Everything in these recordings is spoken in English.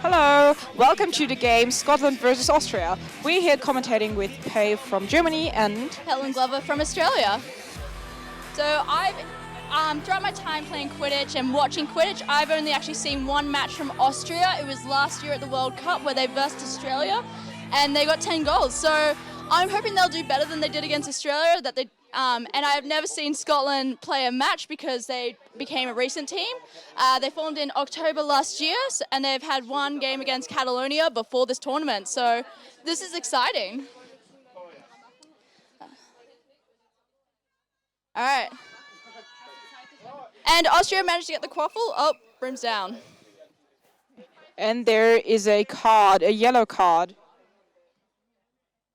Hello, welcome to the game Scotland versus Austria. We're here commentating with Pei from Germany and Helen Glover from Australia. So I've, throughout my time playing Quidditch and watching Quidditch, I've only actually seen one match from Austria. It was last year at the World Cup where they versed Australia and they got 10 goals. So I'm hoping they'll do better than they did against Australia. And I've never seen Scotland play a match because they became a recent team. They formed in October last year, and they've had one game against Catalonia before this tournament. So this is exciting. All right. And Austria managed to get the quaffle. Oh, brims down. And there is a card, a yellow card.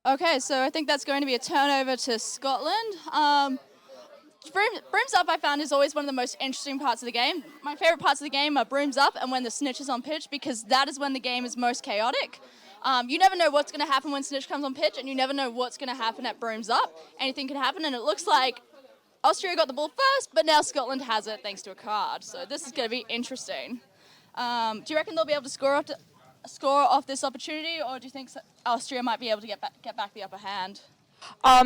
Okay, so I think that's going to be a turnover to Scotland. Brooms up, I found, is always one of the most interesting parts of the game. My favourite parts of the game are brooms up and when the snitch is on pitch, because that is when the game is most chaotic. You never know what's going to happen when snitch comes on pitch, and you never know what's going to happen at brooms up. Anything can happen, and it looks like Austria got the ball first, but now Scotland has it thanks to a card. So this is going to be interesting. Do you reckon they'll be able to score off this opportunity, or do you think Austria might be able to get back the upper hand?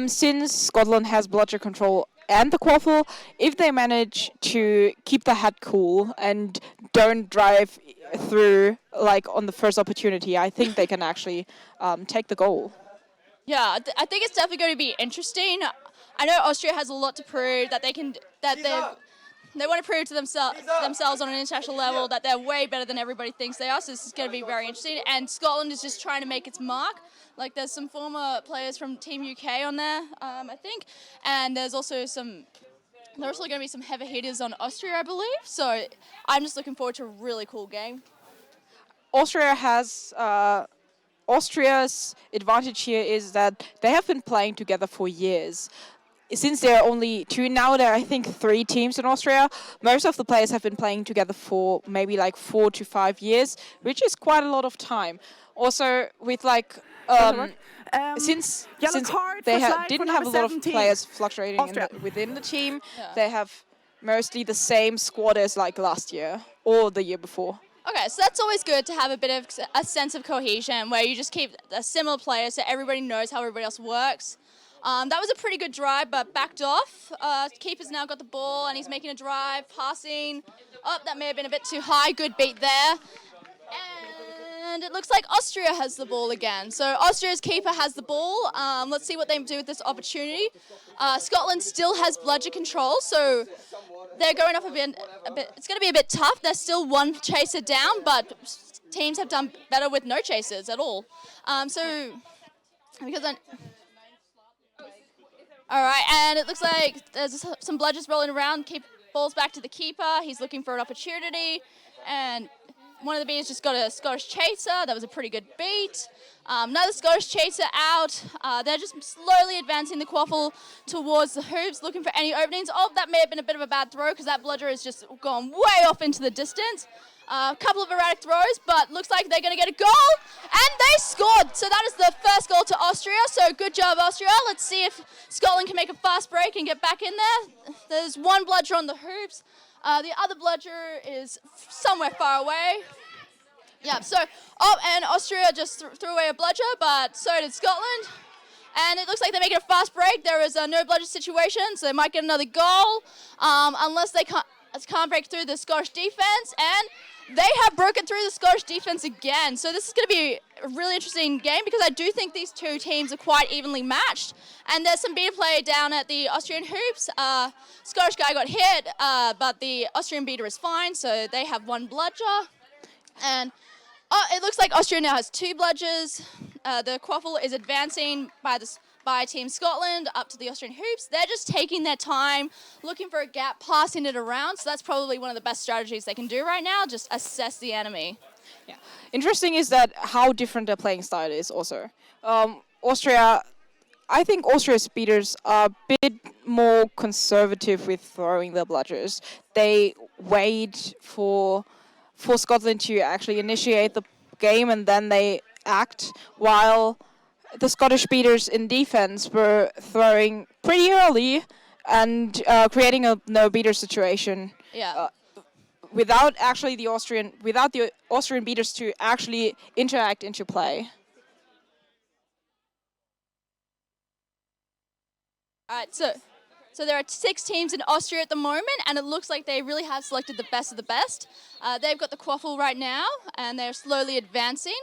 Since Scotland has bludger control and the quaffle, if they manage to keep the head cool and don't drive through like on the first opportunity, I think they can actually take the goal. Yeah, I think it's definitely going to be interesting. I know Austria has a lot to prove, that they want to prove to themselves on an international level that they're way better than everybody thinks they are, so this is going to be very interesting. And Scotland is just trying to make its mark. Like, there's some former players from Team UK on there, I think, and there's also going to be some heavy hitters on Austria, I believe, so I'm just looking forward to a really cool game. Austria's advantage here is that they have been playing together for years. Since there are only two, now there are, I think, 3 teams in Austria. Most of the players have been playing together for maybe like 4 to 5 years, which is quite a lot of time. Also, with like, since they didn't have a lot of players fluctuating within the team, they have mostly the same squad as like last year or the year before. Okay, so that's always good to have a bit of a sense of cohesion where you just keep a similar player so everybody knows how everybody else works. That was a pretty good drive, but backed off. Keeper's now got the ball, and he's making a drive, passing. Oh, that may have been a bit too high. Good beat there. And it looks like Austria has the ball again. So Austria's keeper has the ball. Let's see what they do with this opportunity. Scotland still has bludger control, so they're going off a bit. It's going to be a bit tough. There's still one chaser down, but teams have done better with no chasers at all. All right, and it looks like there's some bludgers rolling around. Balls back to the keeper. He's looking for an opportunity, and one of the beaters just got a Scottish chaser. That was a pretty good beat. Another Scottish chaser out. They're just slowly advancing the quaffle towards the hoops, looking for any openings. Oh, that may have been a bit of a bad throw because that bludger has just gone way off into the distance. A couple of erratic throws, but looks like they're going to get a goal, and they scored. So that is the first goal to Austria, so good job, Austria. Let's see if Scotland can make a fast break and get back in there. There's one bludger on the hoops. The other bludger is somewhere far away. Yeah, and Austria just threw away a bludger, but so did Scotland. And it looks like they're making a fast break. There is a no bludger situation, so they might get another goal, unless they can't break through the Scottish defense, and they have broken through the Scottish defense again. So this is going to be a really interesting game because I do think these two teams are quite evenly matched. And there's some beater play down at the Austrian hoops. Scottish guy got hit, but the Austrian beater is fine, so they have one bludger. And it looks like Austria now has 2 bludgers. The quaffle is advancing by Team Scotland up to the Austrian hoops. They're just taking their time, looking for a gap, passing it around. So that's probably one of the best strategies they can do right now, just assess the enemy. Yeah. Interesting is that how different their playing style is also. I think Austria's beaters are a bit more conservative with throwing their bludgers. They wait for Scotland to actually initiate the game and then they act, while the Scottish beaters in defense were throwing pretty early and creating a no-beater situation. Yeah. without the Austrian beaters to actually interact into play. All right, so there are 6 teams in Austria at the moment, and it looks like they really have selected the best of the best. They've got the quaffle right now, and they're slowly advancing.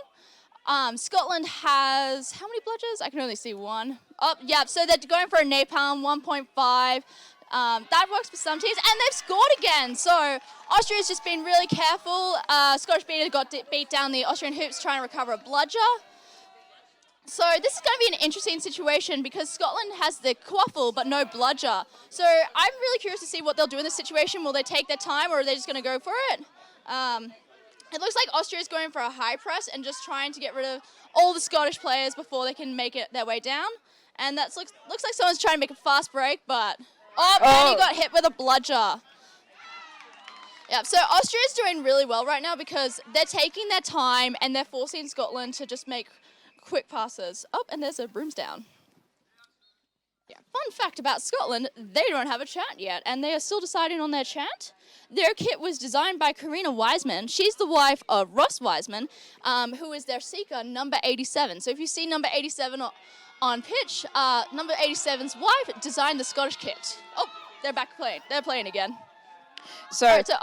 Scotland has, how many bludgers? I can only see one. Oh, yeah, so they're going for a napalm, 1.5. That works for some teams, and they've scored again. So Austria's just been really careful. Scottish beater got beat down the Austrian hoops trying to recover a bludger. So this is going to be an interesting situation because Scotland has the quaffle but no bludger. So I'm really curious to see what they'll do in this situation. Will they take their time or are they just going to go for it? It looks like Austria is going for a high press and just trying to get rid of all the Scottish players before they can make it their way down. And that looks like someone's trying to make a fast break, but... and he got hit with a bludger. Yeah, so Austria is doing really well right now because they're taking their time and they're forcing Scotland to just make quick passes. Oh, and there's a brooms down. Yeah. Fun fact about Scotland, they don't have a chant yet, and they are still deciding on their chant. Their kit was designed by Karina Wiseman. She's the wife of Ross Wiseman, who is their seeker, number 87. So if you see number 87 on pitch, number 87's wife designed the Scottish kit. Oh, they're back playing. They're playing again. So, right, so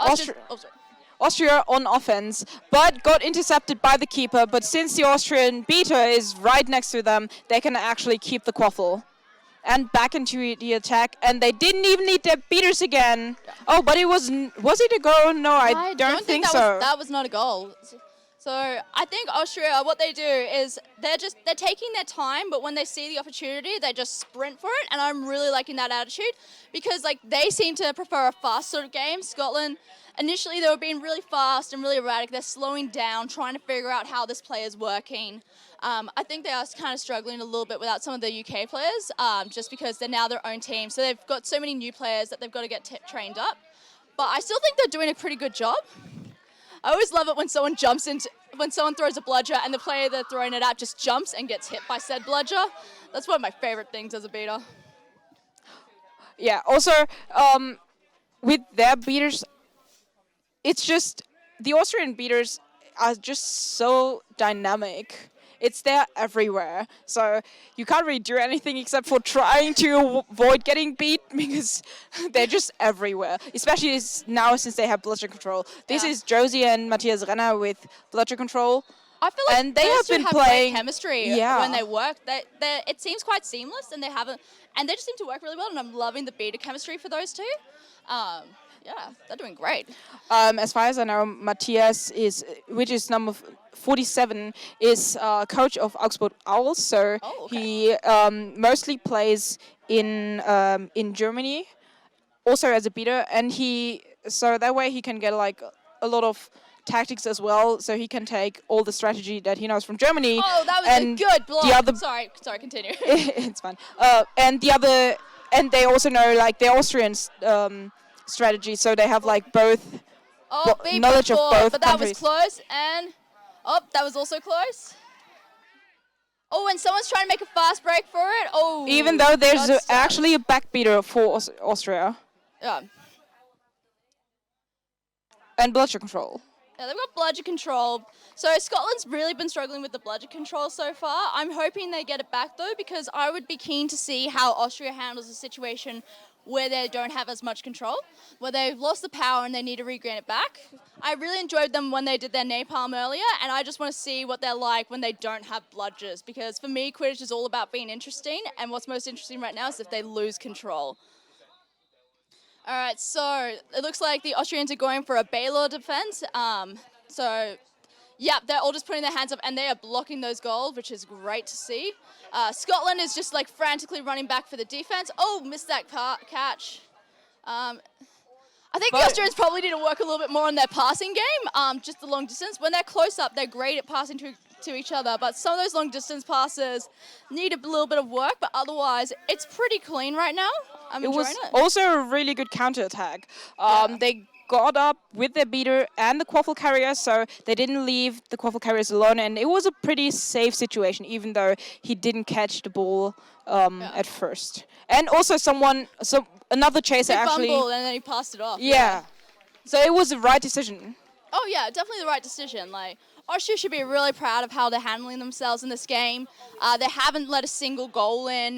Austria on offense, but got intercepted by the keeper. But since the Austrian beater is right next to them, they can actually keep the quaffle. And back into the attack, and they didn't even need their beaters again. Oh, but was it a goal? No, I don't think so. That was not a goal. So I think Austria, what they do is they're taking their time, but when they see the opportunity, they just sprint for it. And I'm really liking that attitude because they seem to prefer a fast sort of game. Scotland, initially they were being really fast and really erratic. They're slowing down, trying to figure out how this play is working. I think they are kind of struggling a little bit without some of the UK players, just because they're now their own team. So they've got so many new players that they've got to get trained up. But I still think they're doing a pretty good job. I always love it when someone throws a bludger and the player they're throwing it at just jumps and gets hit by said bludger. That's one of my favorite things as a beater. Yeah, also, with their beaters, it's just, the Austrian beaters are just so dynamic. They're everywhere. So you can't really do anything except for trying to avoid getting beat because they're just everywhere. Especially now since they have bludger control. This is Josie and Matthias Renner with bludger control. I feel like and they have been playing great chemistry when they work. It seems quite seamless, and they just seem to work really well. And I'm loving the beta chemistry for those two. Yeah, they're doing great. As far as I know, Matthias which is number 47, is coach of Augsburg Owls. So he mostly plays in Germany, also as a beater, and so that way he can get a lot of tactics as well. So he can take all the strategy that he knows from Germany. Oh, that was a good block. Sorry, continue. It's fine. And they also know the Austrian strategy, so they have both knowledge of both but that countries. Was close, and that was also close. Oh, and someone's trying to make a fast break for it. Oh, even though there's actually a backbeater for Austria. Yeah. And bludger control. Yeah, they've got bludger control. So Scotland's really been struggling with the bludger control so far. I'm hoping they get it back though, because I would be keen to see how Austria handles a situation where they don't have as much control, where they've lost the power and they need to regain it back. I really enjoyed them when they did their napalm earlier, and I just want to see what they're like when they don't have bludgers, because for me, Quidditch is all about being interesting, and what's most interesting right now is if they lose control. All right, so it looks like the Austrians are going for a Baylor defense. Yeah, they're all just putting their hands up and they are blocking those goals, which is great to see. Scotland is just frantically running back for the defense. Oh, missed that catch. I think the Austrians probably need to work a little bit more on their passing game, just the long distance. When they're close up, they're great at passing to each other, but some of those long distance passes need a little bit of work, but otherwise, it's pretty clean right now. I'm enjoying it. It was also a really good counterattack. They got up with their beater and the quaffle carrier, so they didn't leave the quaffle carriers alone, and it was a pretty safe situation, even though he didn't catch the ball at first. And also another chaser actually... fumbled and then he passed it off. Yeah. So it was the right decision. Oh yeah, definitely the right decision. Like Austria should be really proud of how they're handling themselves in this game. They haven't let a single goal in.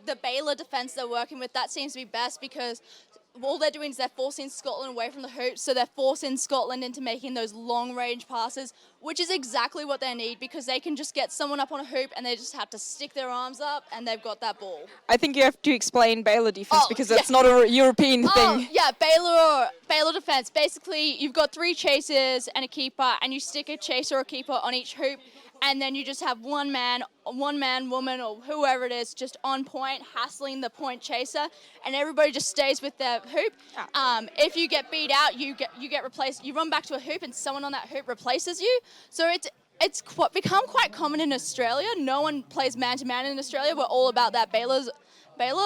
The Baylor defense they're working with, that seems to be best because all they're doing is they're forcing Scotland away from the hoops, so they're forcing Scotland into making those long-range passes, which is exactly what they need because they can just get someone up on a hoop and they just have to stick their arms up and they've got that ball. I think you have to explain Baylor defense Oh, because yeah. that's not a European Oh, thing. yeah, Baylor defense. Basically, you've got 3 chasers and a keeper, and you stick a chaser or keeper on each hoop, and then you just have one man, woman, or whoever it is, just on point, hassling the point chaser, and everybody just stays with their hoop. If you get beat out, you get replaced. You run back to a hoop, and someone on that hoop replaces you. So it's become quite common in Australia. No one plays man-to-man in Australia. We're all about that Baylor.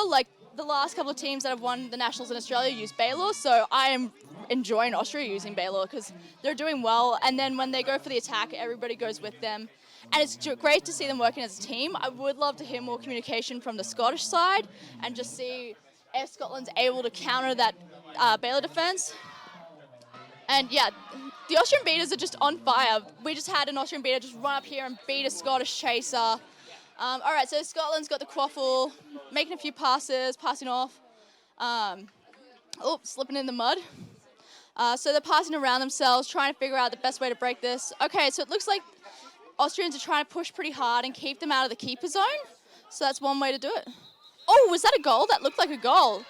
Like the last couple of teams that have won the Nationals in Australia use Baylor, so I am enjoying Austria using Baylor because they're doing well. And then when they go for the attack, everybody goes with them. And it's great to see them working as a team. I would love to hear more communication from the Scottish side and just see if Scotland's able to counter that Baylor defence. And yeah, the Austrian beaters are just on fire. We just had an Austrian beater just run up here and beat a Scottish chaser. All right, so Scotland's got the quaffle, making a few passes, passing off. Slipping in the mud. So they're passing around themselves, trying to figure out the best way to break this. Okay, so it looks like Austrians are trying to push pretty hard and keep them out of the keeper zone. So that's one way to do it. Oh, was that a goal? That looked like a goal.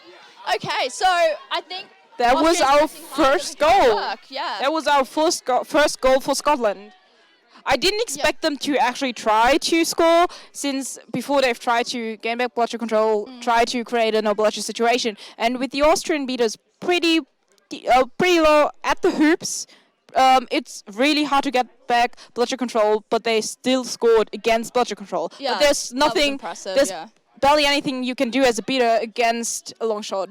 Okay, so I think That was our first goal. Yeah. That was our first goal for Scotland. I didn't expect them to actually try to score, since before they've tried to gain back bludger control, try to create a no bludger situation. And with the Austrian beaters pretty low at the hoops, it's really hard to get back bludger control, but they still scored against bludger control. Yeah, but there's nothing, there's barely anything you can do as a beater against a long shot.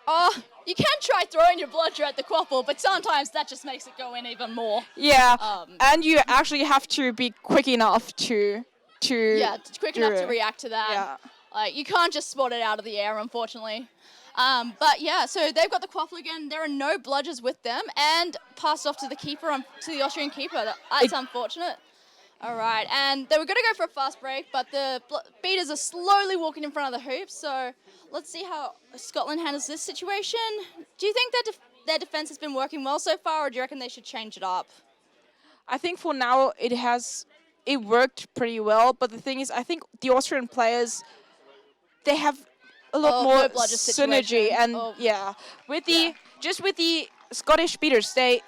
Oh, you can try throwing your bludger at the quaffle, but sometimes that just makes it go in even more. Yeah, and you actually have to be quick enough to quick enough to react to that. Yeah. Like, you can't just spot it out of the air, unfortunately. But yeah, so they've got the quaffle again. There are no bludgers with them, and passed off to the keeper, to the Austrian keeper. That's unfortunate. All right, and they were going to go for a fast break, but the beaters are slowly walking in front of the hoops, so let's see how Scotland handles this situation. Do you think that their defence has been working well so far, or do you reckon they should change it up? I think for now it worked pretty well, but the thing is, I think the Austrian players, they have a lot more synergy, and with the Scottish beaters, they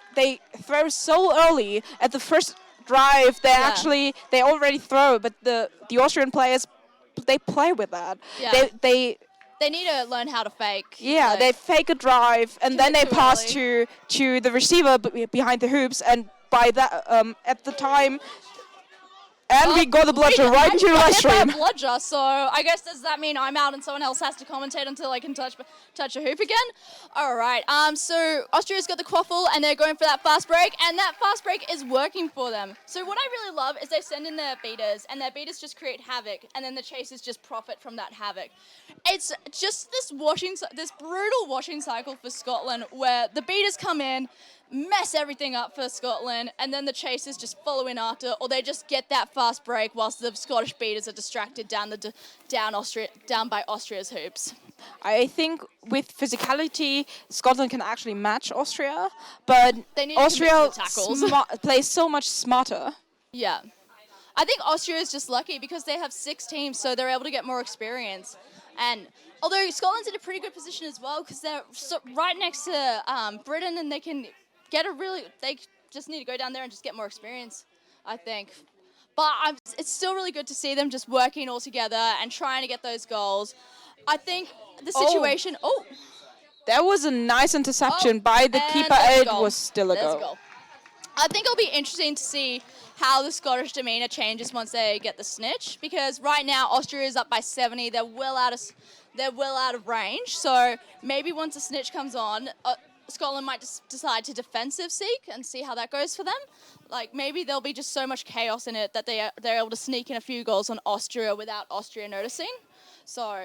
throw so early at the first drive. They already throw, but the Austrian players, they play with that. Yeah. They need to learn how to fake. Yeah, they fake a drive and then they pass to the receiver behind the hoops, and by that at the time. And we got the bludger right into the live stream. Bludger, so I guess does that mean I'm out and someone else has to commentate until I can touch a hoop again? All right. So Austria's got the quaffle and they're going for that fast break, and that fast break is working for them. So what I really love is they send in their beaters, and their beaters just create havoc, and then the chasers just profit from that havoc. It's just this brutal washing cycle for Scotland, where the beaters come in, mess everything up for Scotland, and then the chasers just follow in after, or they just get that fast break whilst the Scottish beaters are distracted down by Austria's hoops. I think with physicality, Scotland can actually match Austria, but Austria plays so much smarter. Yeah. I think Austria is just lucky because they have 6 teams, so they're able to get more experience. And although Scotland's in a pretty good position as well, because they're right next to Britain, and they just need to go down there and just get more experience, I think. But it's still really good to see them just working all together and trying to get those goals. I think the situation... That was a nice interception by the keeper. It was still a goal. I think it'll be interesting to see how the Scottish demeanour changes once they get the snitch, because right now Austria is up by 70. They're well out of range. So maybe once the snitch comes on, Scotland might decide to defensive seek and see how that goes for them. Like, maybe there'll be just so much chaos in it that they're able to sneak in a few goals on Austria without Austria noticing. So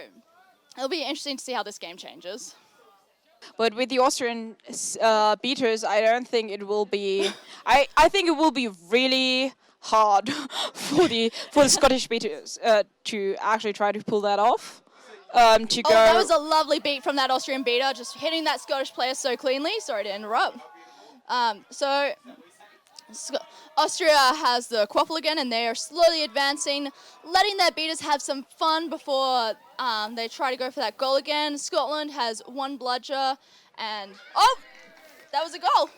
it'll be interesting to see how this game changes. But with the Austrian beaters, I don't think it will be. I think it will be really hard for the Scottish beaters to actually try to pull that off. To Oh, go. that was a lovely beat from that Austrian beater, just hitting that Scottish player so cleanly. Sorry to interrupt. So Austria has the quaffle again, and they are slowly advancing, letting their beaters have some fun before they try to go for that goal again. Scotland has one bludger, and that was a goal.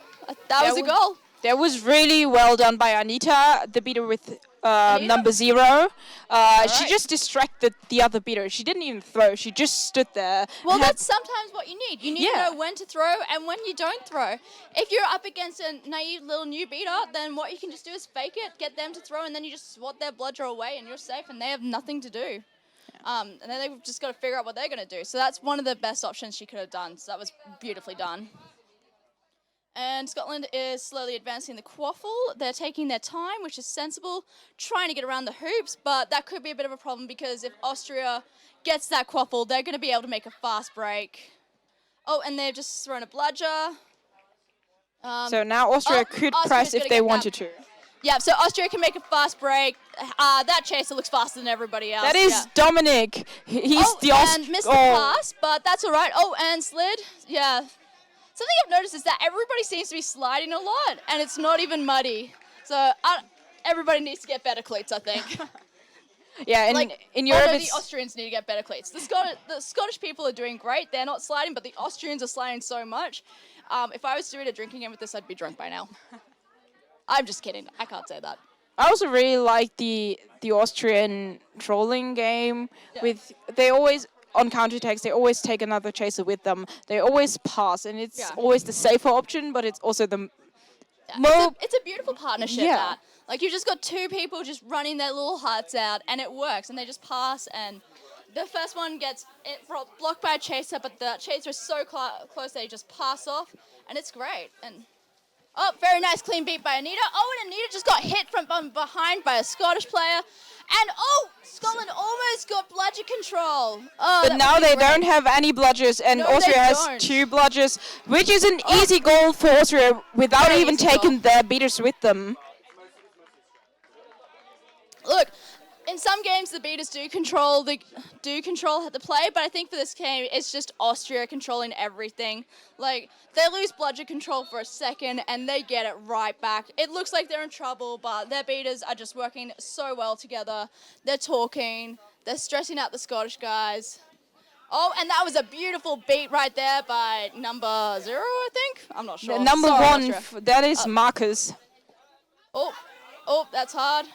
That was a goal. That was really well done by Anita, the beater with Anita? number 0. She right. just distracted the other beater. She didn't even throw. She just stood there. Well, and had- that's sometimes what you need. You need Yeah. to know when to throw and when you don't throw. If you're up against a naive little new beater, then what you can just do is fake it, get them to throw, and then you just swat their bludger away, and you're safe, and they have nothing to do. And then they've just got to figure out what they're going to do. So that's one of the best options she could have done. So that was beautifully done. And Scotland is slowly advancing the quaffle. They're taking their time, which is sensible, trying to get around the hoops, but that could be a bit of a problem because if Austria gets that quaffle, they're going to be able to make a fast break. Oh, and they've just thrown a bludger. So now Austria could Austria's press gonna if they get wanted to. Yeah, so Austria can make a fast break. That chaser looks faster than everybody else. That is yeah. Dominic. He's the and missed the pass, but that's all right. Oh, and slid. Yeah. Something I've noticed is that everybody seems to be sliding a lot, and it's not even muddy. So everybody needs to get better cleats, I think. Yeah, in Europe, the Austrians need to get better cleats. The Scottish people are doing great. They're not sliding, but the Austrians are sliding so much. If I was doing a drinking game with this, I'd be drunk by now. I'm just kidding. I can't say that. I also really like the Austrian trolling game. Yeah. They always on counterattacks, they always take another chaser with them. They always pass, and it's always the safer option, but it's also the It's a beautiful partnership. Yeah. That. Like you've just got two people just running their little hearts out, and it works, and they just pass, and the first one gets it blocked by a chaser, but the chaser is so close they just pass off, and it's great. And very nice clean beat by Anita. And Anita just got hit from behind by a Scottish player. And Scotland almost got bludger control. But now they don't have any bludgers, and Austria has 2 bludgers, which is an easy goal for Austria without even taking their beaters with them. Look, in some games the beaters do control the play, but I think for this game it's just Austria controlling everything. Like they lose bludger control for a second and they get it right back. It looks like they're in trouble, but their beaters are just working so well together. They're talking, they're stressing out the Scottish guys. And that was a beautiful beat right there by number 0, I think. I'm not sure. Number Sorry, 1, that is Marcus. That's hard.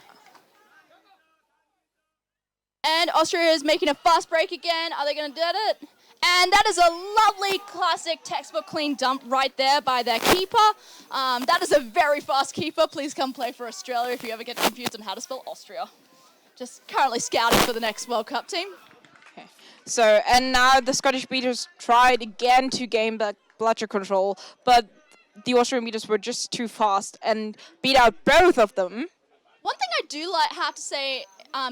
And Austria is making a fast break again. Are they going to get it? And that is a lovely classic textbook clean dump right there by their keeper. That is a very fast keeper. Please come play for Australia if you ever get confused on how to spell Austria. Just currently scouting for the next World Cup team. Okay. So, and now the Scottish beaters tried again to gain back bludger control, but the Austrian beaters were just too fast and beat out both of them. One thing I do have to say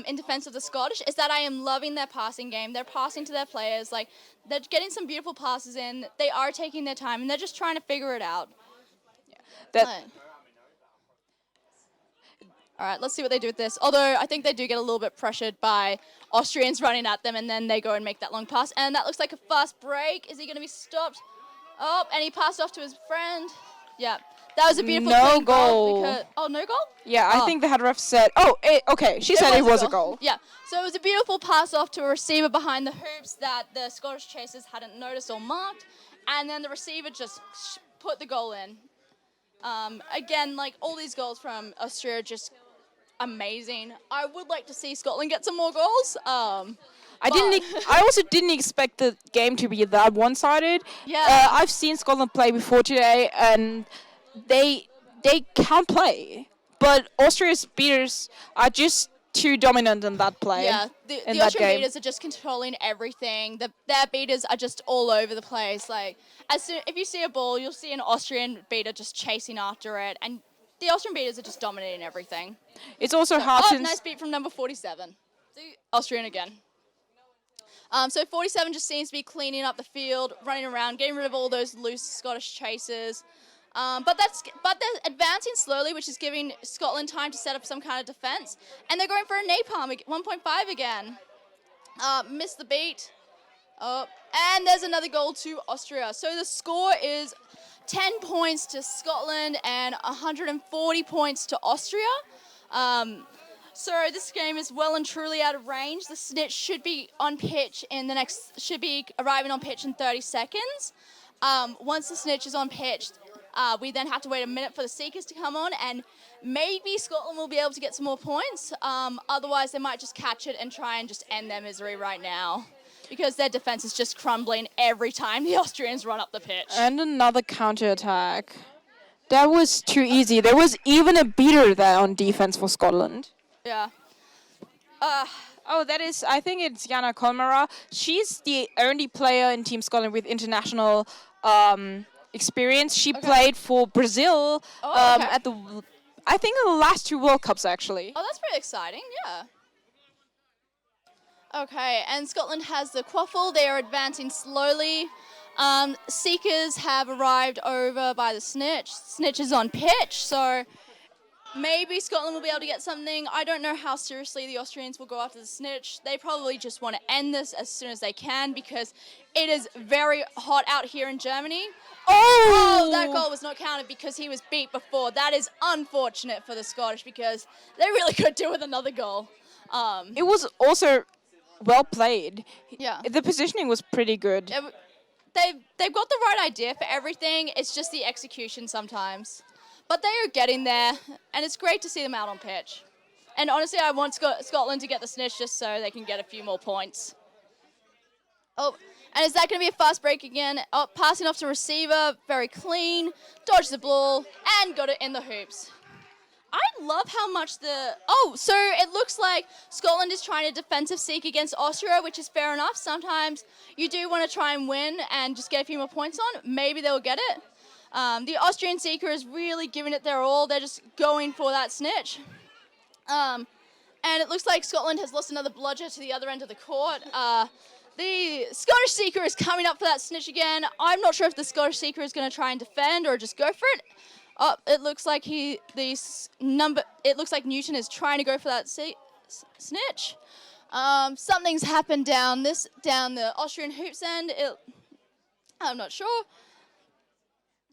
in defense of the Scottish is that I am loving their passing game. They're passing to their players. Like, they're getting some beautiful passes in. They are taking their time, and they're just trying to figure it out. Yeah. All right, let's see what they do with this. Although I think they do get a little bit pressured by Austrians running at them, and then they go and make that long pass. And that looks like a fast break. Is he going to be stopped? And he passed off to his friend. Yeah. That was a beautiful clean goal. No goal? Yeah, I think the head ref said, okay, she said it was a goal. Yeah, so it was a beautiful pass off to a receiver behind the hoops that the Scottish chasers hadn't noticed or marked, and then the receiver just put the goal in. Again, like all these goals from Austria are just amazing. I would like to see Scotland get some more goals. I also didn't expect the game to be that one-sided. Yeah. I've seen Scotland play before today, and they can play, but Austria's beaters are just too dominant in that play. Yeah, the Austrian beaters are just controlling everything. Their beaters are just all over the place. Like, if you see a ball, you'll see an Austrian beater just chasing after it, and the Austrian beaters are just dominating everything. It's also hard to... nice beat from number 47. The Austrian again. So 47 just seems to be cleaning up the field, running around, getting rid of all those loose Scottish chasers. But they're advancing slowly, which is giving Scotland time to set up some kind of defense. And they're going for a napalm, 1.5 again. Missed the beat. Oh, and there's another goal to Austria. So the score is 10 points to Scotland and 140 points to Austria. So this game is well and truly out of range. The snitch should be on pitch should be arriving on pitch in 30 seconds. Once the snitch is on pitch, we then have to wait a minute for the seekers to come on, and maybe Scotland will be able to get some more points. Otherwise, they might just catch it and try and just end their misery right now, because their defense is just crumbling every time the Austrians run up the pitch. And another counterattack. That was too easy. There was even a beater there on defense for Scotland. Yeah. I think it's Jana Kolmara. She's the only player in Team Scotland with international experience. She played for Brazil at I think in the last 2 World Cups, actually. Oh, that's pretty exciting, yeah. Okay, and Scotland has the quaffle. They are advancing slowly. Seekers have arrived over by the snitch. Snitch is on pitch, so maybe Scotland will be able to get something. I don't know how seriously the Austrians will go after the snitch. They probably just want to end this as soon as they can, because it is very hot out here in Germany. Oh, that goal was not counted because he was beat before. That is unfortunate for the Scottish, because they really could do with another goal. It was also well played. Yeah. The positioning was pretty good. They've got the right idea for everything. It's just the execution sometimes. But they are getting there, and it's great to see them out on pitch. And honestly, I want Scotland to get the snitch just so they can get a few more points. Oh, and is that going to be a fast break again? Oh, passing off to receiver, very clean, dodge the ball, and got it in the hoops. I love how much so it looks like Scotland is trying to defensive seek against Austria, which is fair enough. Sometimes you do want to try and win and just get a few more points on. Maybe they'll get it. The Austrian seeker is really giving it their all. They're just going for that snitch. And it looks like Scotland has lost another bludger to the other end of the court. The Scottish seeker is coming up for that snitch again. I'm not sure if the Scottish seeker is going to try and defend or just go for it. Oh, it looks like Newton is trying to go for that snitch. Something's happened down the Austrian hoops end. I'm not sure.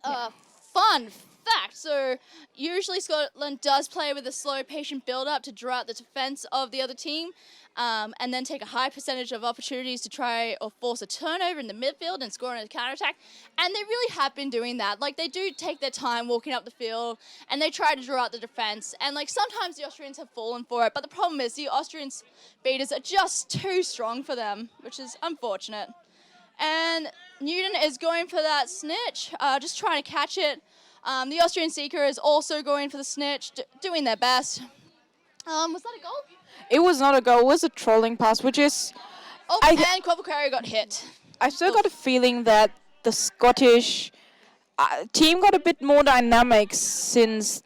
Fun fact. So usually Scotland does play with a slow, patient build-up to draw out the defense of the other team, and then take a high percentage of opportunities to try or force a turnover in the midfield and score on a counterattack. And they really have been doing that. Like, they do take their time walking up the field, and they try to draw out the defense. And, like, sometimes the Austrians have fallen for it, but the problem is the Austrians' beaters are just too strong for them, which is unfortunate. And Newton is going for that snitch, just trying to catch it. The Austrian seeker is also going for the snitch, doing their best. Was that a goal? It was not a goal. It was a trolling pass, which is... and Quaffle Carrier got hit. I still got a feeling that the Scottish team got a bit more dynamic since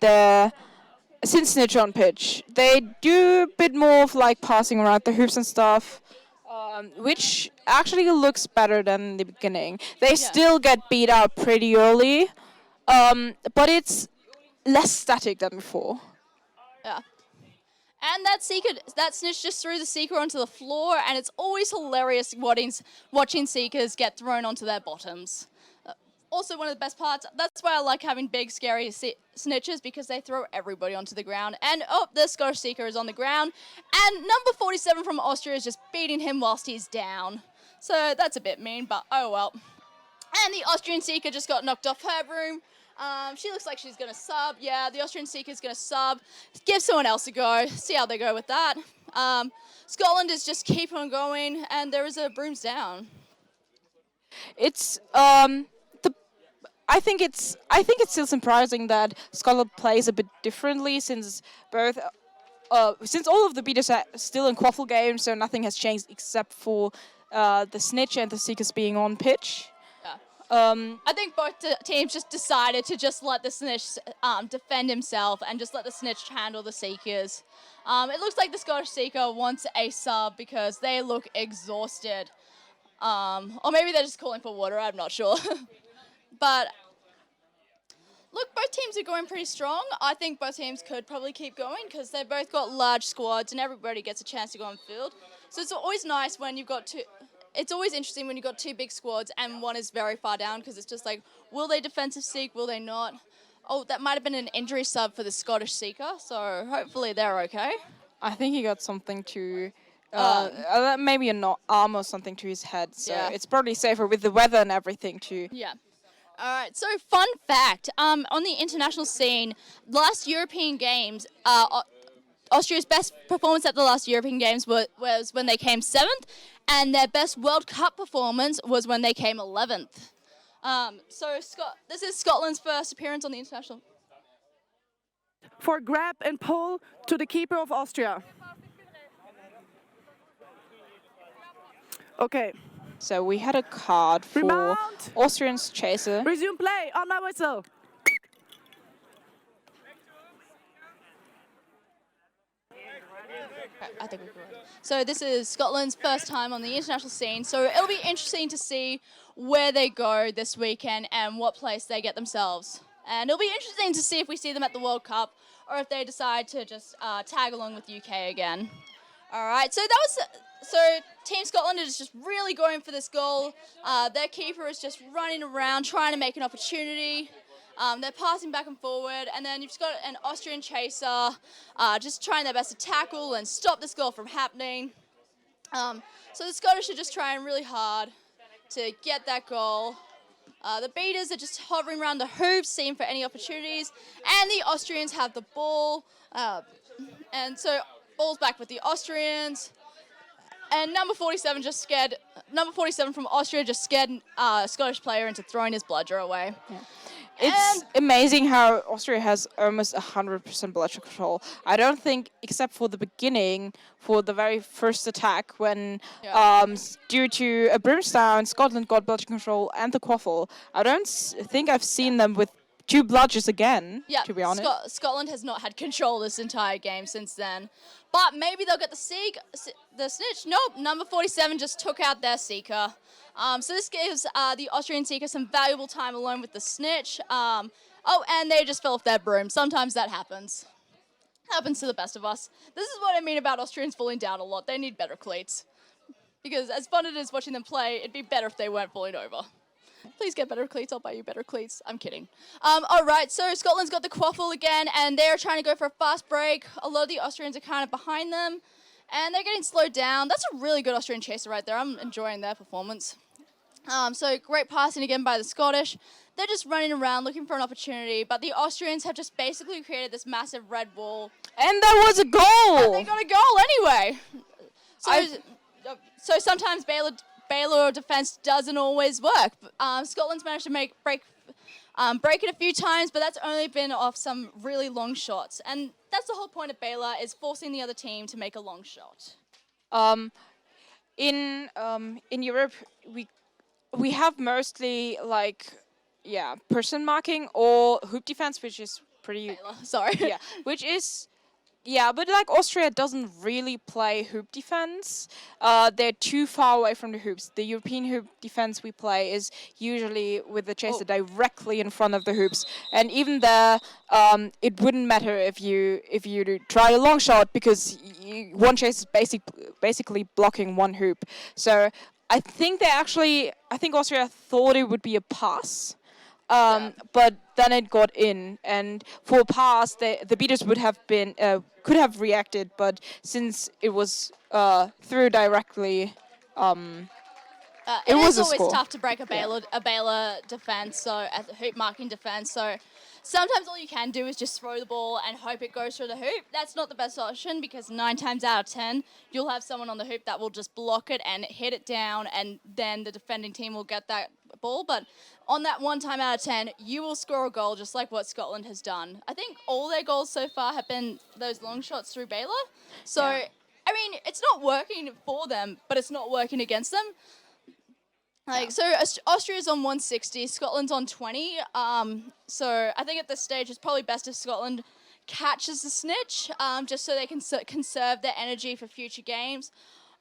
Snitch on pitch. They do a bit more of like passing around the hoops and stuff, which actually looks better than the beginning. They still get beat out pretty early, but it's less static than before. Yeah. And that snitch just threw the seeker onto the floor, and it's always hilarious watching seekers get thrown onto their bottoms. Also, one of the best parts, that's why I like having big, scary snitches, because they throw everybody onto the ground. And, the Scottish seeker is on the ground, and number 47 from Austria is just beating him whilst he's down. So that's a bit mean, but oh well. And the Austrian seeker just got knocked off her broom. She looks like she's going to sub. Yeah, the Austrian seeker is going to sub. Give someone else a go. See how they go with that. Scotland is just keep on going, and there is a brooms down. It's I think it's still surprising that Scotland plays a bit differently since all of the beaters are still in quaffle games, so nothing has changed except for the snitch and the seekers being on pitch. I think both teams just decided to just let the snitch defend himself and just let the snitch handle the seekers. It looks like the Scottish seeker wants a sub because they look exhausted. Or maybe they're just calling for water, I'm not sure. But look, both teams are going pretty strong. I think both teams could probably keep going because they've both got large squads and everybody gets a chance to go on field. So it's always nice when you've got two. It's always interesting when you've got two big squads and one is very far down because it's just like, will they defensive seek, will they not? Oh, that might have been an injury sub for the Scottish seeker, so hopefully they're okay. I think he got something to, maybe a arm or something to his head. So Yeah. it's probably safer with the weather and everything too. Yeah. All right. So, fun fact: on the international scene, last European Games, Austria's best performance at the last European Games was when they came 7th, and their best World Cup performance was when they came 11th. This is Scotland's first appearance on the international. For grab and pull to the keeper of Austria. Okay. So we had a card for Rebound. Austrian's chaser. Resume play on my whistle. I think we're good. So this is Scotland's first time on the international scene. So it'll be interesting to see where they go this weekend and what place they get themselves. And it'll be interesting to see if we see them at the World Cup or if they decide to just tag along with UK again. All right, so Team Scotland is just really going for this goal. Their keeper is just running around trying to make an opportunity. They're passing back and forward, and then you've got an Austrian chaser just trying their best to tackle and stop this goal from happening. So the Scottish are just trying really hard to get that goal. The beaters are just hovering around the hoops, seeing for any opportunities, and the Austrians have the ball. And so ball's back with the Austrians. And number 47 from Austria just scared a Scottish player into throwing his bludger away. Yeah. It's amazing how Austria has almost 100% bludger control. I don't think, except for the beginning, for the very first attack, when due to a brimstone, Scotland got bludger control and the quaffle. I don't think I've seen them with 2 bludgers again, to be honest. Scotland has not had control this entire game since then. But maybe they'll get the snitch. Nope, number 47 just took out their seeker. So this gives the Austrian seeker some valuable time alone with the snitch. And they just fell off their broom. Sometimes that happens. Happens to the best of us. This is what I mean about Austrians falling down a lot. They need better cleats. Because as fun as it is watching them play, it'd be better if they weren't falling over. Please get better cleats. I'll buy you better cleats. I'm kidding. All right, so Scotland's got the quaffle again, and they're trying to go for a fast break. A lot of the Austrians are kind of behind them, and they're getting slowed down. That's a really good Austrian chaser right there. I'm enjoying their performance. So great passing again by the Scottish. They're just running around looking for an opportunity, but the Austrians have just basically created this massive red wall. And there was a goal! And they got a goal anyway. So sometimes Baylor defense doesn't always work. Scotland's managed to break it a few times, but that's only been off some really long shots. And that's the whole point of Baylor, is forcing the other team to make a long shot. In Europe, we have mostly person marking or hoop defense, which is pretty. Baylor, sorry. But Austria doesn't really play hoop defense. They're too far away from the hoops. The European hoop defense we play is usually with the chaser directly in front of the hoops. And even there, it wouldn't matter if you try a long shot because one chaser is basically blocking one hoop. So I think Austria thought it would be a pass. But then it got in, and for a pass, the beaters could have reacted, but since it was through directly, it was a score. It's always tough to break a Baylor defense, so at the hoop marking defense. So sometimes all you can do is just throw the ball and hope it goes through the hoop. That's not the best option because 9 times out of 10, you'll have someone on the hoop that will just block it and hit it down, and then the defending team will get that ball. But on that 1 time out of 10, you will score a goal just like what Scotland has done. I think all their goals so far have been those long shots through Baylor. So, I mean, it's not working for them, but it's not working against them. Austria's on 160, Scotland's on 20. So I think at this stage it's probably best if Scotland catches the snitch, just so they can conserve their energy for future games.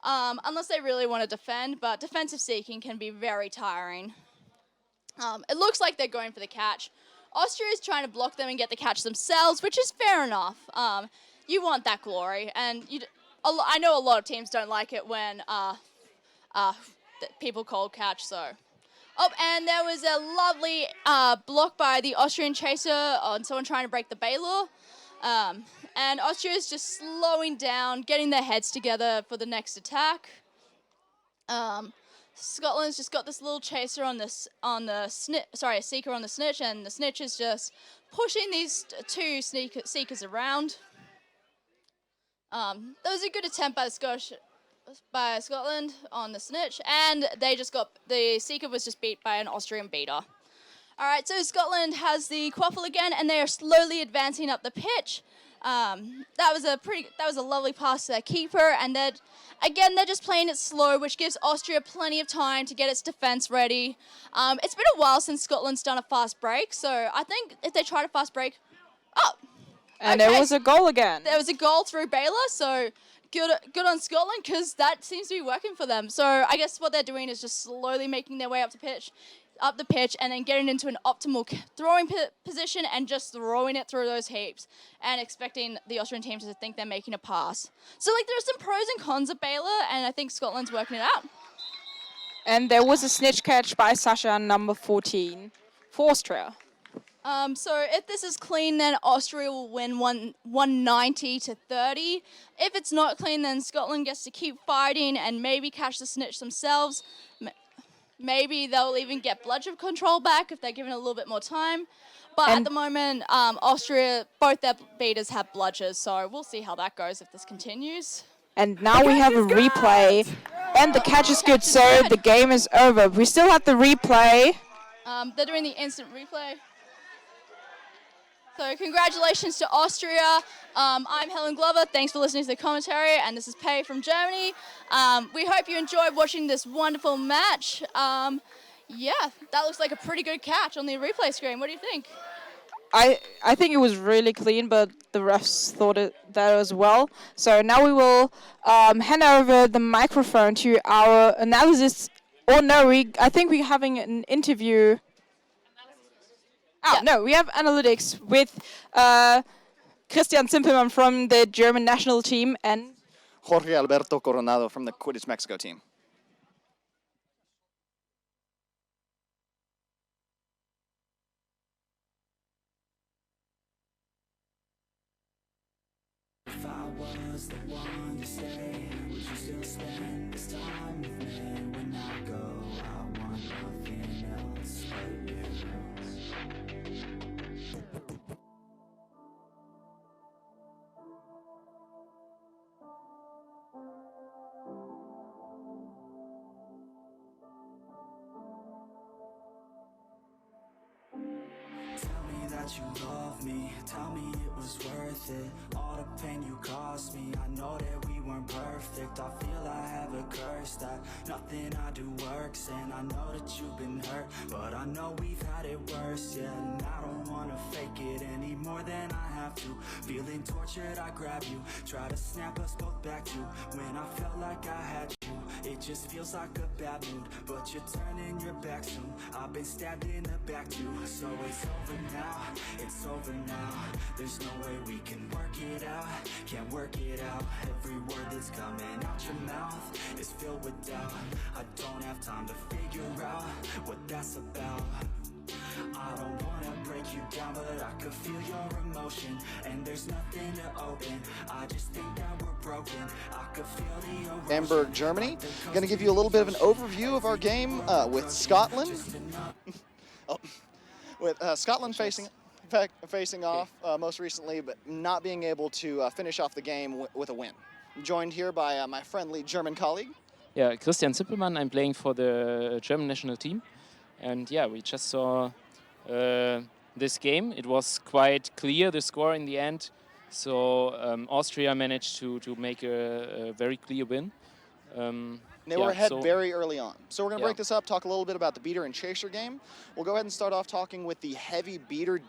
Unless they really want to defend, but defensive seeking can be very tiring. It looks like they're going for the catch. Austria is trying to block them and get the catch themselves, which is fair enough. You want that glory, and I know a lot of teams don't like it when people call catch. So, and there was a lovely block by the Austrian chaser on someone trying to break the Baylor. And Austria is just slowing down, getting their heads together for the next attack. Scotland's just got this little chaser a seeker on the snitch, and the snitch is just pushing these two seekers around. That was a good attempt by Scotland on the snitch, and the seeker was just beat by an Austrian beater. All right, so Scotland has the quaffle again, and they are slowly advancing up the pitch. That was a lovely pass to their keeper, and they're just playing it slow, which gives Austria plenty of time to get its defense ready. It's been a while since Scotland's done a fast break, so I think if they try to fast break, there was a goal again. There was a goal through Baylor, so good on Scotland, because that seems to be working for them. So I guess what they're doing is just slowly making their way up the pitch, and then getting into an optimal throwing position and just throwing it through those heaps and expecting the Austrian team to think they're making a pass. So there's some pros and cons of Baylor, and I think Scotland's working it out. And there was a snitch catch by Sasha, number 14, for Austria. So if this is clean, then Austria will win 190 to 30. If it's not clean, then Scotland gets to keep fighting and maybe catch the snitch themselves. Maybe they'll even get bludger control back if they're given a little bit more time. But at the moment, Austria, both their beaters have bludgers, so we'll see how that goes if this continues. And now we have a replay, and the catch is good, so the game is over. We still have the replay. They're doing the instant replay. So congratulations to Austria. I'm Helen Glover. Thanks for listening to the commentary, and this is Pei from Germany. We hope you enjoyed watching this wonderful match. That looks like a pretty good catch on the replay screen. What do you think? I think it was really clean, but the refs thought that as well. So now we will hand over the microphone to our analysis. I think we're having an interview. No, we have analytics with Christian Zimpelmann from the German national team and Jorge Alberto Coronado from the Quidditch Mexico team. If I was the one to stay, would you still spend this time with me? When I go, I want nothing else but you. Tell me that you love me, tell me it was worth it. All the pain you caused me, I know that we weren't perfect. I feel I have a curse that nothing I do works. And I know that you've been hurt, but I know we've had it worse, yeah. And I don't wanna fake it any more than I have to. Feeling tortured, I grab you, try to snap us both back to when I felt like I had you. It just feels like a bad mood, but you're turning your back soon. I've been stabbed in the back too, so it's over now, it's over now. There's no way we can work it out, can't work it out. Every word that's coming out your mouth is filled with doubt. I don't have time to figure out what that's about. I don't wanna break you down, but I could feel your emotion, and there's nothing to open. I just think that we're broken. I could feel the erosion. Hamburg, Germany. Going to give you a little bit of an overview of our game with Scotland. With Scotland facing off most recently, but not being able to finish off the game with a win. I'm joined here by my friendly German colleague. Yeah, Christian Zimpelmann. I'm playing for the German national team. And yeah, we just saw this game. It was quite clear, the score in the end. So Austria managed to make a very clear win. They were ahead so very early on. So we're going to Yeah. break this up, talk a little bit about the beater and chaser game. We'll go ahead and start off talking with the heavy beater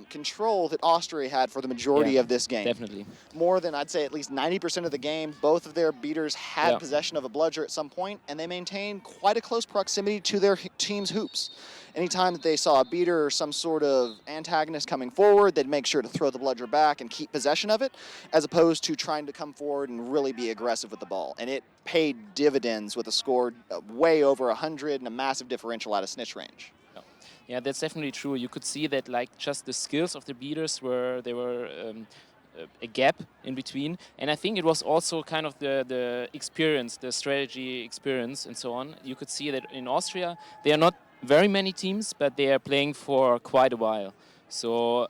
control that Austria had for the majority Yeah, of this game. definitely. More than, I'd say, at least 90% of the game, both of their beaters had Yeah. possession of a bludger at some point, and they maintained quite a close proximity to their team's hoops. Anytime that they saw a beater or some sort of antagonist coming forward, they'd make sure to throw the bludger back and keep possession of it, as opposed to trying to come forward and really be aggressive with the ball. And it paid dividends with a score way over 100 and a massive differential out of snitch range. Yeah, that's definitely true. You could see that, like, just the skills of the beaters were a gap in between, and I think it was also kind of the experience, the strategy experience, and so on. You could see that in Austria they are not very many teams, but they are playing for quite a while. So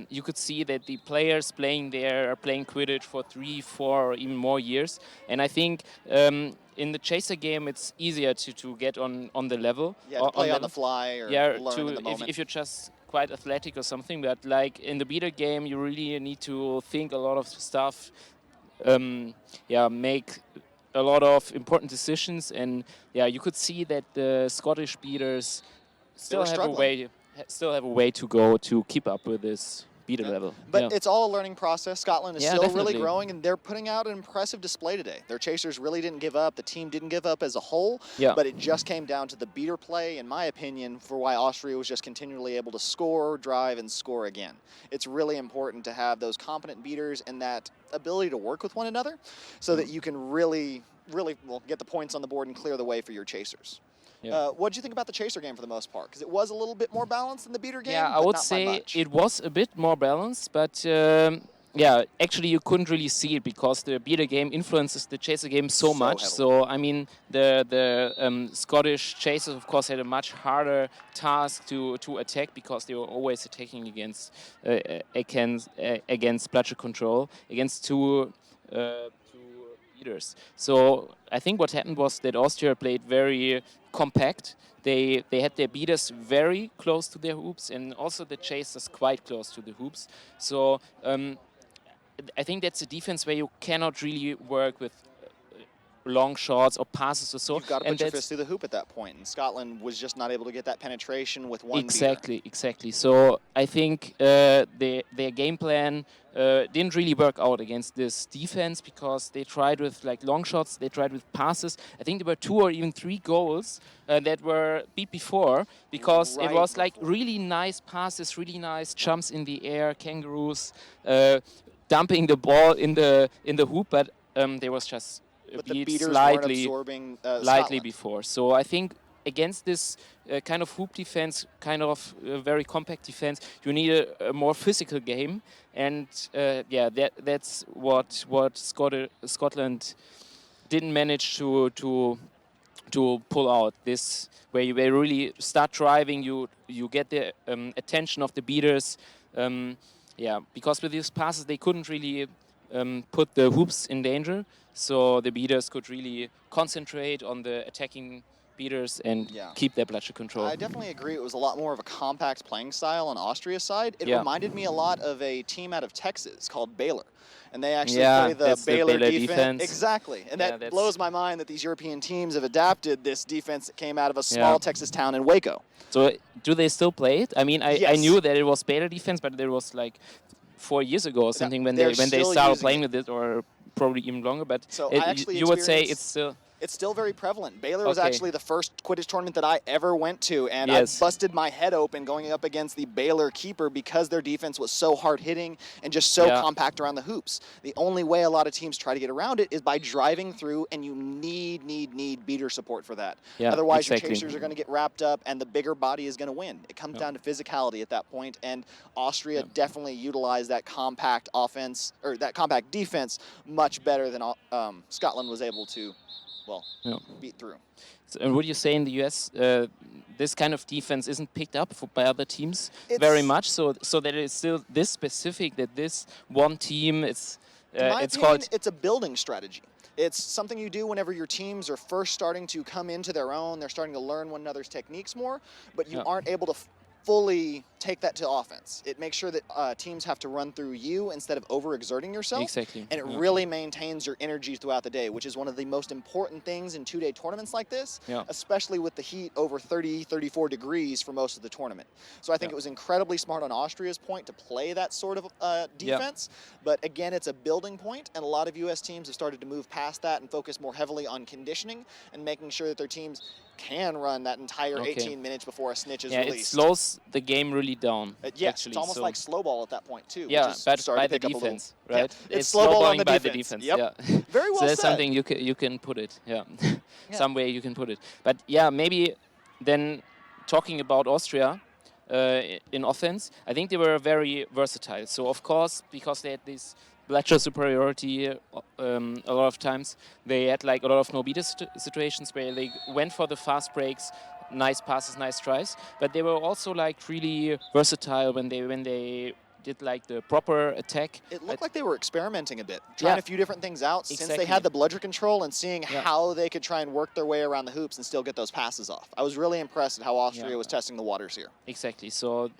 you could see that the players playing there are playing Quidditch for 3, 4, or even more years. And I think in the chaser game it's easier to get on the level. Yeah, to play on the fly or learn in the moment. If you're just quite athletic or something. But like in the beater game, you really need to think a lot of stuff. Make a lot of important decisions, and you could see that the Scottish beaters still have a way to go to keep up with this beater level. But it's all a learning process. Scotland is still definitely. really growing, and they're putting out an impressive display today. Their chasers really didn't give up. The team didn't give up as a whole, but it just came down to the beater play, in my opinion, for why Austria was just continually able to score, drive, and score again. It's really important to have those competent beaters and that ability to work with one another so that you can really get the points on the board and clear the way for your chasers. What did you think about the chaser game for the most part? Because it was a little bit more balanced than the beater game. Yeah, I would say it was a bit more balanced, but actually you couldn't really see it because the beater game influences the chaser game so much. Heavily. So I mean, the Scottish chasers, of course, had a much harder task to attack because they were always attacking against bludger control against two beaters. So I think what happened was that Austria played very compact. They had their beaters very close to their hoops, and also the chasers quite close to the hoops. So I think that's a defense where you cannot really work with long shots or passes or so. You've got to put your fist through the hoop at that point, and Scotland was just not able to get that penetration with one beater. Exactly. So I think their game plan didn't really work out against this defense because they tried with like long shots, they tried with passes. I think there were 2 or even 3 goals that were beat before because it was like really nice passes, really nice jumps in the air, kangaroos, dumping the ball in the hoop, but there was just beat slightly before. So I think against this kind of hoop defense, kind of very compact defense, you need a more physical game, and that's what Scotland didn't manage to pull out. This where you really start driving, you get the attention of the beaters. Because with these passes they couldn't really put the hoops in danger, so the beaters could really concentrate on the attacking beaters and keep their bludger control. I definitely agree. It was a lot more of a compact playing style on Austria's side. It reminded me a lot of a team out of Texas called Baylor. And they actually play the Baylor defense. Exactly. And that blows my mind that these European teams have adapted this defense that came out of a small Texas town in Waco. So do they still play it? I mean, I knew that it was Baylor defense, but there was like 4 years ago or something when they started playing with it, or probably even longer. But so you would say it's still... It's still very prevalent. Baylor was actually the first Quidditch tournament that I ever went to, and I busted my head open going up against the Baylor keeper because their defense was so hard-hitting and just so compact around the hoops. The only way a lot of teams try to get around it is by driving through, and you need beater support for that. Otherwise, your chasers are going to get wrapped up, and the bigger body is going to win. It comes down to physicality at that point, and Austria definitely utilized that compact offense, or that compact defense, much better than Scotland was able to beat through. So, and would you say in the US this kind of defense isn't picked up by other teams very much, so that it's still this specific, that this one team it's a building strategy. It's something you do whenever your teams are first starting to come into their own, they're starting to learn one another's techniques more, but you aren't able to fully take that to offense. It makes sure that teams have to run through you instead of overexerting yourself. Exactly. And it really maintains your energy throughout the day, which is one of the most important things in two-day tournaments like this, especially with the heat over 30, 34 degrees for most of the tournament. So I think it was incredibly smart on Austria's point to play that sort of defense. But again, it's a building point, and a lot of U.S. teams have started to move past that and focus more heavily on conditioning and making sure that their teams can run that entire 18 minutes before a snitch is released. It slows the game really down. Yes, actually, it's almost like slow ball at that point too. Yeah, which is but by the defense, right? It's slow balling by the defense. Yeah. Very well so that's said. something you can put it. Some way you can put it. But yeah, maybe then talking about Austria in offense, I think they were very versatile. So of course, because they had this bludger superiority a lot of times, they had like a lot of no-beater situations where they went for the fast breaks, nice passes, nice tries, but they were also like really versatile when they did like the proper attack. It looked like they were experimenting a bit, trying a few different things out since they had the bludger control and seeing how they could try and work their way around the hoops and still get those passes off. I was really impressed at how Austria was testing the waters here. Exactly. So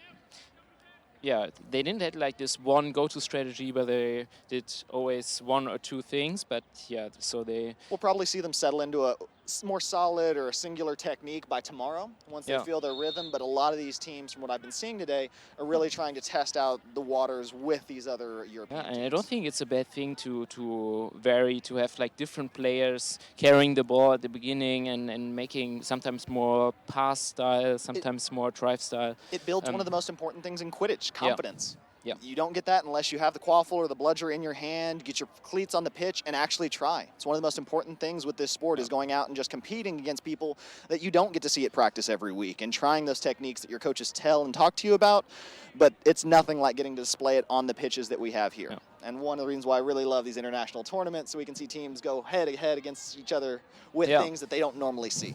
yeah, they didn't have like this one go-to strategy where they did always one or two things, but yeah, so they... We'll probably see them settle into a more solid or a singular technique by tomorrow once they feel their rhythm, but a lot of these teams, from what I've been seeing today, are really trying to test out the waters with these other European teams. And I don't think it's a bad thing to vary, to have like different players carrying the ball at the beginning and making sometimes more pass style, sometimes more drive style. It builds one of the most important things in Quidditch, confidence. You don't get that unless you have the quaffle or the bludger in your hand, get your cleats on the pitch, and actually try. It's one of the most important things with this sport is going out and just competing against people that you don't get to see at practice every week and trying those techniques that your coaches tell and talk to you about, but it's nothing like getting to display it on the pitches that we have here. And one of the reasons why I really love these international tournaments, so we can see teams go head-to-head against each other with things that they don't normally see.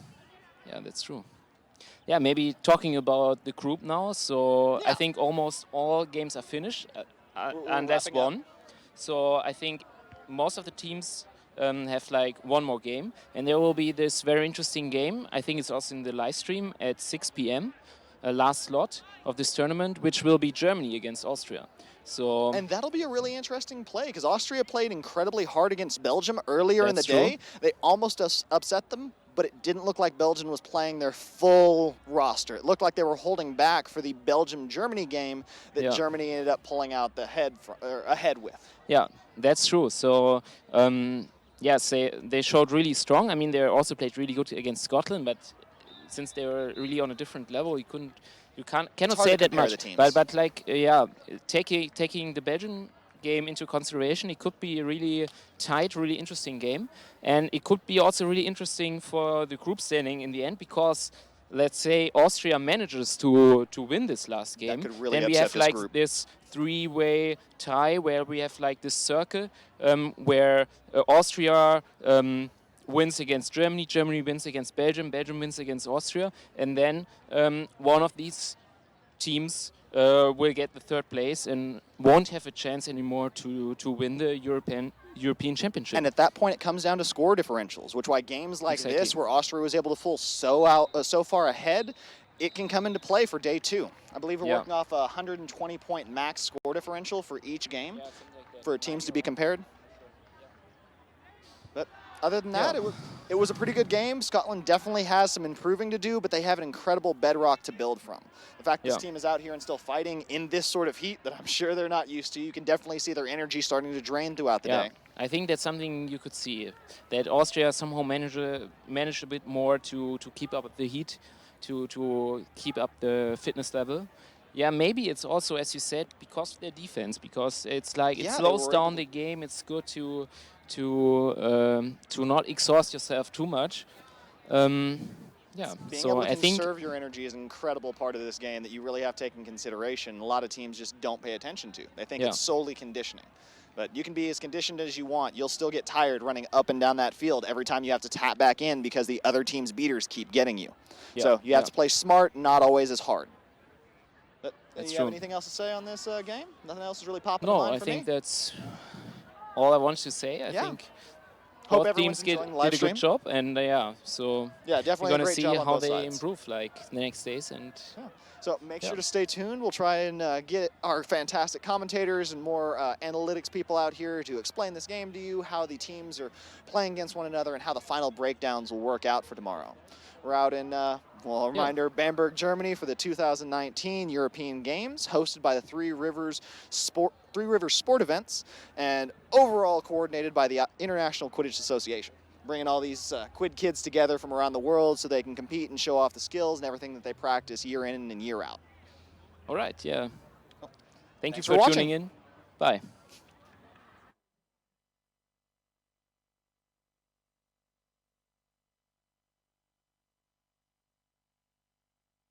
Yeah, that's true. Yeah, maybe talking about the group now. So I think almost all games are finished, and that's one. So I think most of the teams have like one more game, and there will be this very interesting game. I think it's also in the live stream at 6 p.m. Last slot of this tournament, which will be Germany against Austria. So and that'll be a really interesting play because Austria played incredibly hard against Belgium earlier in the day. They almost upset them, but it didn't look like Belgium was playing their full roster. It looked like they were holding back for the Belgium-Germany game that Germany ended up pulling out the ahead with. Yeah, that's true. So yes, they showed really strong. I mean, they also played really good against Scotland, but since they were really on a different level, you cannot say that much. But like taking the Belgian game into consideration, it could be a really tight, really interesting game, and it could be also really interesting for the group standing in the end because let's say Austria manages to win this last game, that could really then we have like group. this three-way tie where we have like this circle where Austria wins against Germany, Germany wins against Belgium, Belgium wins against Austria, and then one of these teams will get the third place and won't have a chance anymore to win the European Championship. And at that point, it comes down to score differentials, which why games like this, where Austria was able to pull so far ahead, it can come into play for day two. I believe we're working off a 120-point max score differential for each game for teams to be compared. But other than that, it was a pretty good game. Scotland definitely has some improving to do, but they have an incredible bedrock to build from. The fact this team is out here and still fighting in this sort of heat that I'm sure they're not used to, you can definitely see their energy starting to drain throughout the day. I think that's something you could see, that Austria somehow managed a bit more to keep up the heat, to keep up the fitness level. Yeah, maybe it's also, as you said, because of their defense, because it's like it slows down the game. It's good to not exhaust yourself too much. Being able to conserve your energy is an incredible part of this game that you really have taken consideration. A lot of teams just don't pay attention to. They think it's solely conditioning. But you can be as conditioned as you want. You'll still get tired running up and down that field every time you have to tap back in because the other team's beaters keep getting you. So you have to play smart, not always as hard. But do you have anything else to say on this game? Nothing else is really popping in mind for me? No, I think that's all I want to say. I think Hope both teams everyone's enjoying the live did a good stream. job, and so Yeah, definitely we're a gonna great see job on how both they sides. improve like the next days. And So make sure to stay tuned. We'll try and get our fantastic commentators and more analytics people out here to explain this game to you, how the teams are playing against one another, and how the final breakdowns will work out for tomorrow. We're out in, well, a reminder, Bamberg, Germany for the 2019 European Games, hosted by the Three Rivers Sport Events, and overall coordinated by the International Quidditch Association, bringing all these quid kids together from around the world so they can compete and show off the skills and everything that they practice year in and year out. all right, yeah. Thank you Thanks for for tuning watching. in. Bye.